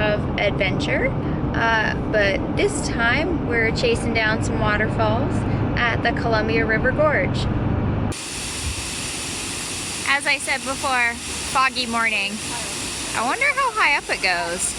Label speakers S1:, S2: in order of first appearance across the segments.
S1: of adventure, but this time we're chasing down some waterfalls at the Columbia River Gorge. As I said before, foggy morning. I wonder how high up it goes.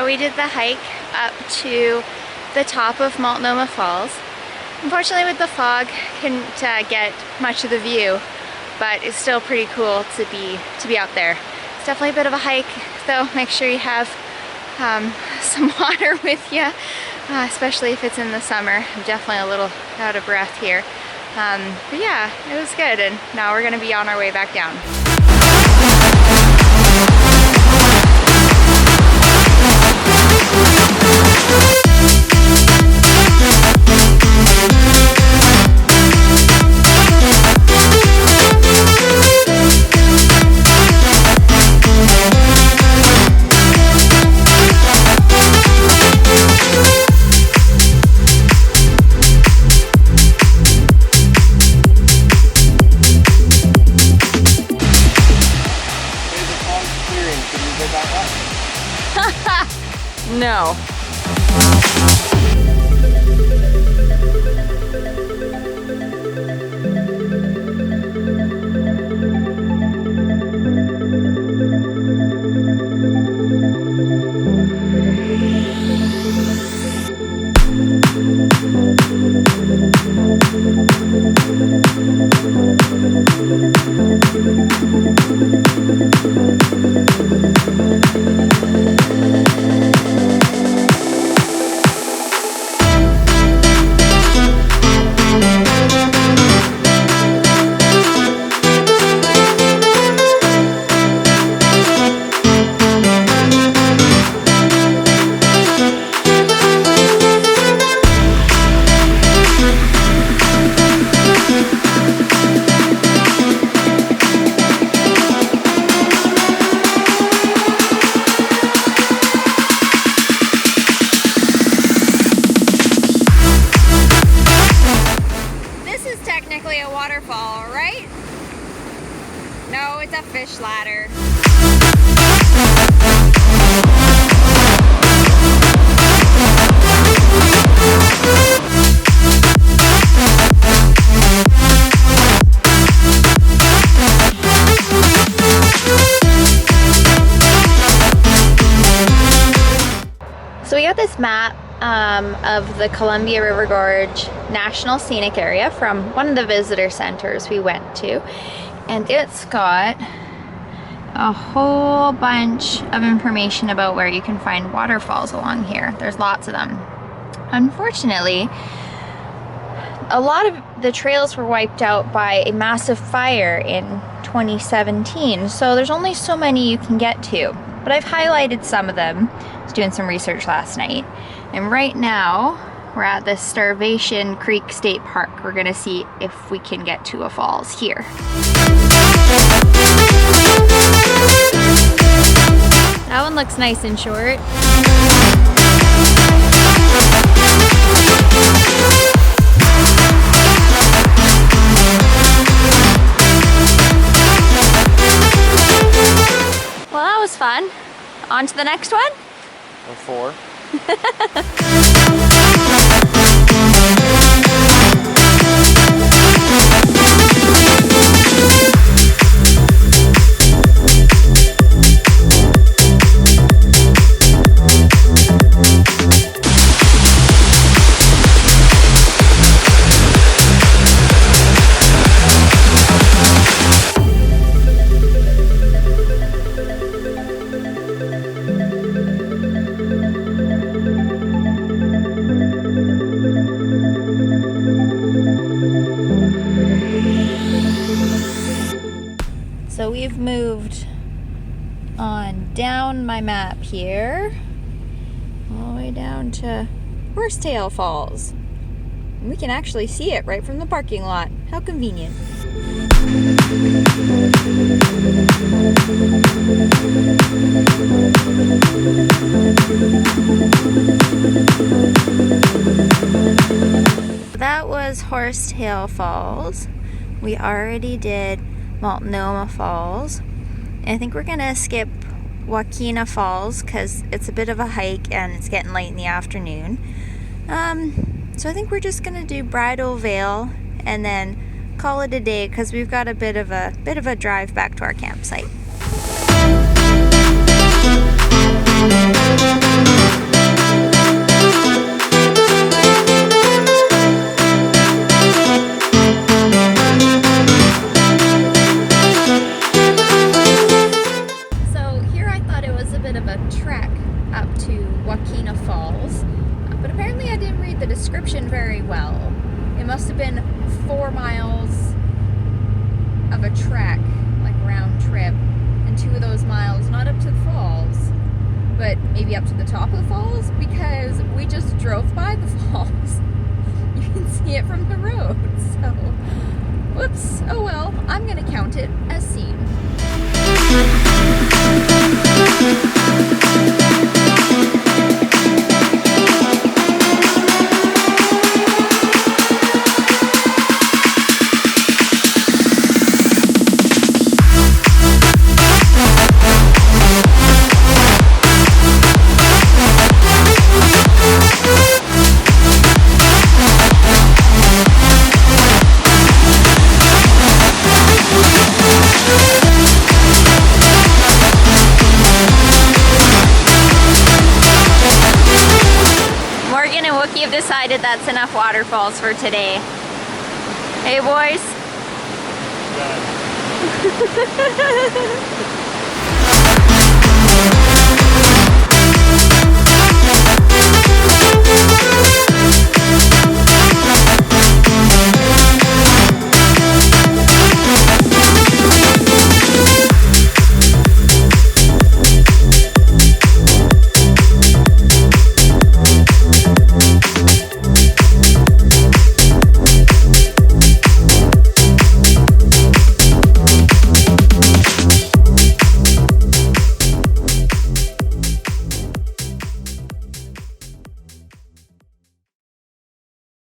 S1: We did the hike up to the top of Multnomah Falls. Unfortunately, with the fog, couldn't get much of the view, but it's still pretty cool to be out there. It's definitely a bit of a hike, though. Make sure you have some water with you, especially if it's in the summer. I'm definitely a little out of breath here, but yeah, it was good. And now we're going to be on our way back down. No. A waterfall, right? No, it's a fish ladder. So we got this map of the Columbia River Gorge National Scenic Area from one of the visitor centers we went to, and it's got a whole bunch of information about where you can find waterfalls along here. There's lots of them. Unfortunately, a lot of the trails were wiped out by a massive fire in 2017, so there's only so many you can get to, but I've highlighted some of them. I was doing some research last night, and right now we're at the Starvation Creek State Park. We're gonna see if we can get to a falls here. That one looks nice and short. Well, that was fun. On to the next one?
S2: Or 4.
S1: my map here, all the way down to Horsetail Falls. And we can actually see it right from the parking lot. How convenient. That was Horsetail Falls. We already did Multnomah Falls. And I think we're gonna skip Waukena Falls because it's a bit of a hike and it's getting late in the afternoon. So I think we're just gonna do Bridal Veil and then call it a day because we've got a bit of a drive back to our campsite. So here I thought it was a bit of a trek up to Waukena Falls, but apparently I didn't read the description very well. It must have been 4 miles of a trek, like round trip, and 2 of those miles not up to the falls, but maybe up to the top of the falls, because we just drove by the falls. You can see it from the road, so whoops, oh well, I'm gonna count it as seen. You've decided that's enough waterfalls for today. Hey boys?